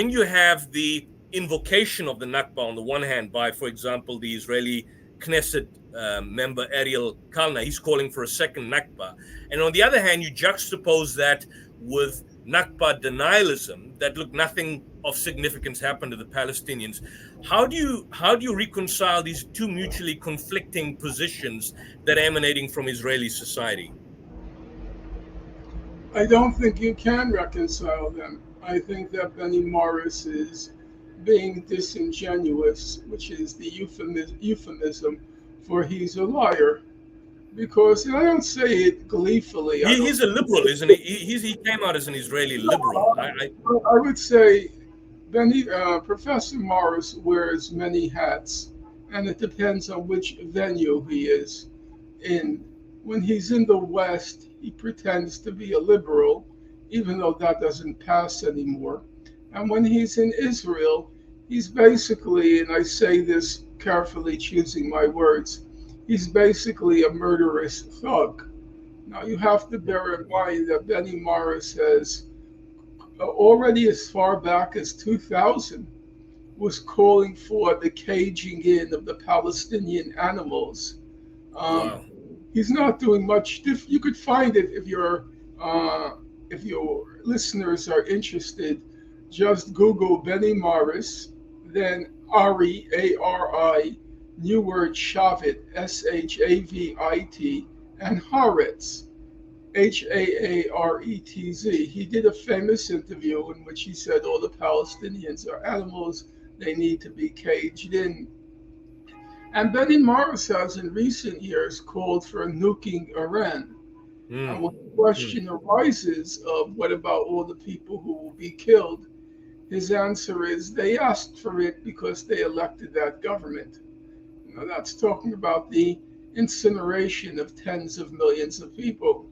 when you have the invocation of the Nakba on the one hand by, for example, the Israeli Knesset member Ariel Kalna, he's calling for a second Nakba. And on the other hand, you juxtapose that with Nakba denialism, that look, nothing of significance happened to the Palestinians. How do you reconcile these two mutually conflicting positions that are emanating from Israeli society? I don't think you can reconcile them. I think that Benny Morris is being disingenuous, which is the euphemism for he's a liar. Because and I don't say it gleefully. I don't. He's a liberal, isn't he? He came out as an Israeli liberal. I would say Professor Morris wears many hats, and it depends on which venue he is in. When he's in the West, he pretends to be a liberal, even though that doesn't pass anymore. And when he's in Israel, he's basically, and I say this carefully, choosing my words, he's basically a murderous thug. Now, you have to bear in mind that Benny Morris has already as far back as 2000 was calling for the caging in of the Palestinian animals. Um, Wow. he's not doing much. You could find it if your listeners are interested. Just Google Benny Morris, then Ari, new word Shavit, Shavit, and Haaretz, Haaretz. He did a famous interview in which he said all the Palestinians are animals, they need to be caged in. And Benny Morris has in recent years called for nuking Iran. And when Mm, the mm. question arises of what about all the people who will be killed, his answer is they asked for it because they elected that government. That's talking about the incineration of tens of millions of people.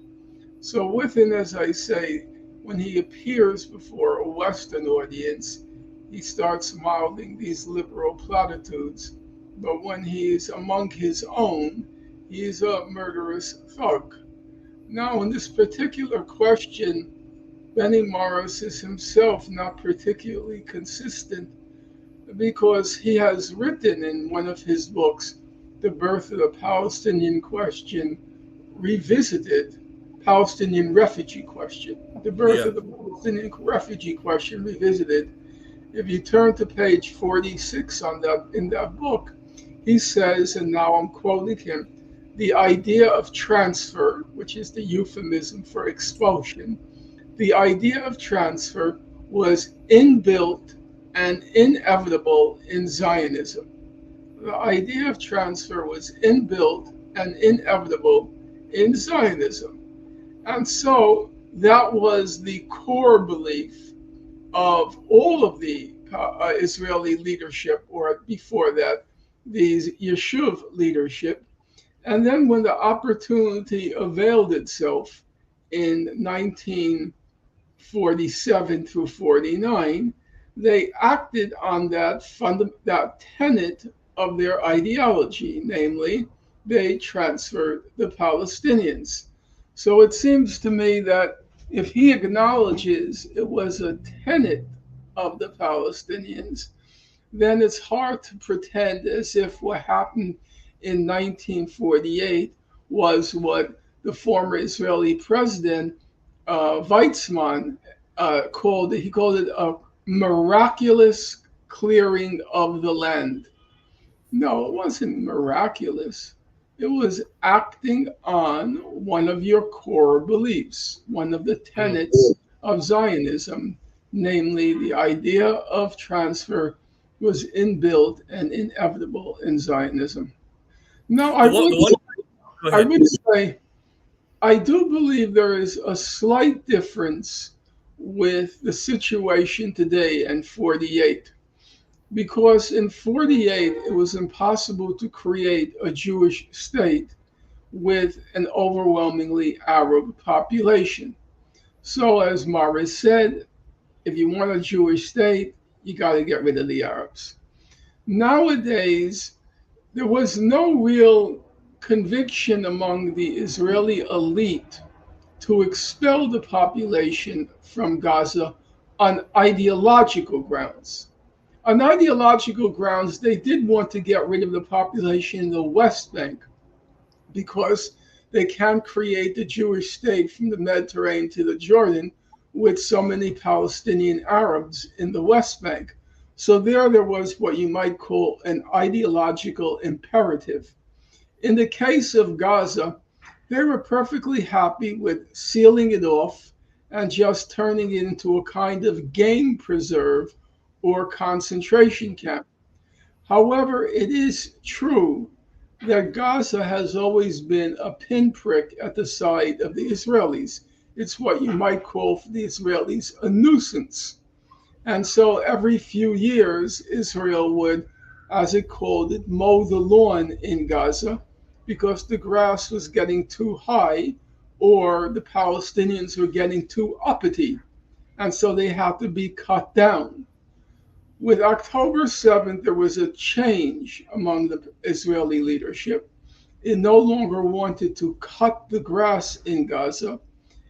So within, as I say, when he appears before a Western audience, he starts mouthing these liberal platitudes. But when he is among his own, he is a murderous thug. Now, in this particular question, Benny Morris is himself not particularly consistent because he has written in one of his books, The Birth of the Palestinian Question Revisited, Palestinian Refugee Question, The Birth Yeah. of the Palestinian Refugee Question Revisited. If you turn to page 46 on that in that book, he says, and now I'm quoting him, the idea of transfer, which is the euphemism for expulsion, the idea of transfer was inbuilt and inevitable in Zionism. The idea of transfer was inbuilt and inevitable in Zionism. And so that was the core belief of all of the Israeli leadership, or before that, the Yishuv leadership. And then when the opportunity availed itself in 1947 through 49, they acted on that tenet of their ideology, namely, they transferred the Palestinians. So it seems to me that if he acknowledges it was a tenet of the Palestinians, then it's hard to pretend as if what happened in 1948 was what the former Israeli president Weizmann called it. He called it a miraculous clearing of the land. No, it wasn't miraculous. It was acting on one of your core beliefs, one of the Mm. tenets of Zionism, namely the idea of transfer was inbuilt and inevitable in Zionism. Now, The one. Go I ahead. would say I do believe there is a slight difference with the situation today and 48. Because in 48, it was impossible to create a Jewish state with an overwhelmingly Arab population. So, as Morris said, if you want a Jewish state, you got to get rid of the Arabs. Nowadays, there was no real conviction among the Israeli elite to expel the population from Gaza on ideological grounds. On ideological grounds, they did want to get rid of the population in the West Bank because they can't create the Jewish state from the Mediterranean to the Jordan with so many Palestinian Arabs in the West Bank. So there was what you might call an ideological imperative. In the case of Gaza, they were perfectly happy with sealing it off and just turning it into a kind of game preserve or concentration camp. However, it is true that Gaza has always been a pinprick at the side of the Israelis. It's what you might call for the Israelis a nuisance. And so every few years, Israel would, as it called it, mow the lawn in Gaza because the grass was getting too high or the Palestinians were getting too uppity. And so they had to be cut down. With October 7th, there was a change among the Israeli leadership. It no longer wanted to cut the grass in Gaza.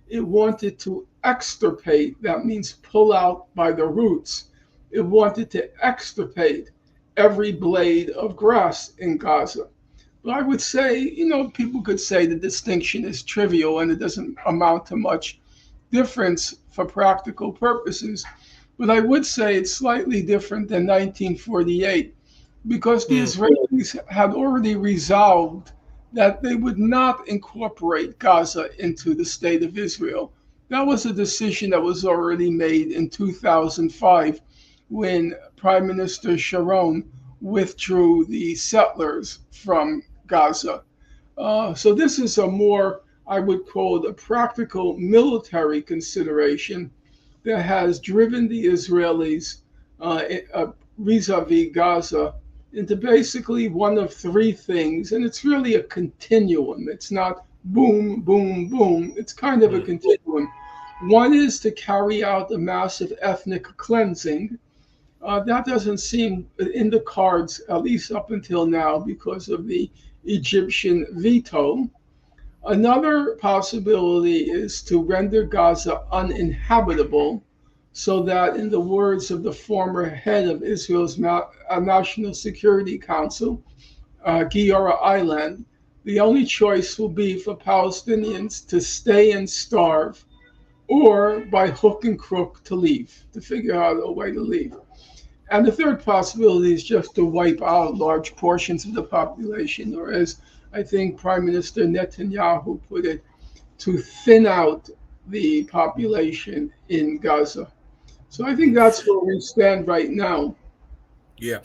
It wanted to extirpate, that means pull out by the roots. It wanted to extirpate every blade of grass in Gaza. But I would say, people could say the distinction is trivial and it doesn't amount to much difference for practical purposes. But I would say it's slightly different than 1948 because the Israelis had already resolved that they would not incorporate Gaza into the state of Israel. That was a decision that was already made in 2005 when Prime Minister Sharon withdrew the settlers from Gaza. So this is a more, I would call it a practical military consideration that has driven the Israelis vis-a-vis Gaza into basically one of three things. And it's really a continuum. It's not boom, boom, boom. It's kind of a continuum. One is to carry out a massive ethnic cleansing. That doesn't seem in the cards, at least up until now, because of the Egyptian veto. Another possibility is to render Gaza uninhabitable so that, in the words of the former head of Israel's National Security Council, Giora Eiland, the only choice will be for Palestinians to stay and starve or by hook and crook to leave, to figure out a way to leave. And the third possibility is just to wipe out large portions of the population, or as I think Prime Minister Netanyahu put it, to thin out the population in Gaza. So I think that's where we stand right now. Yeah.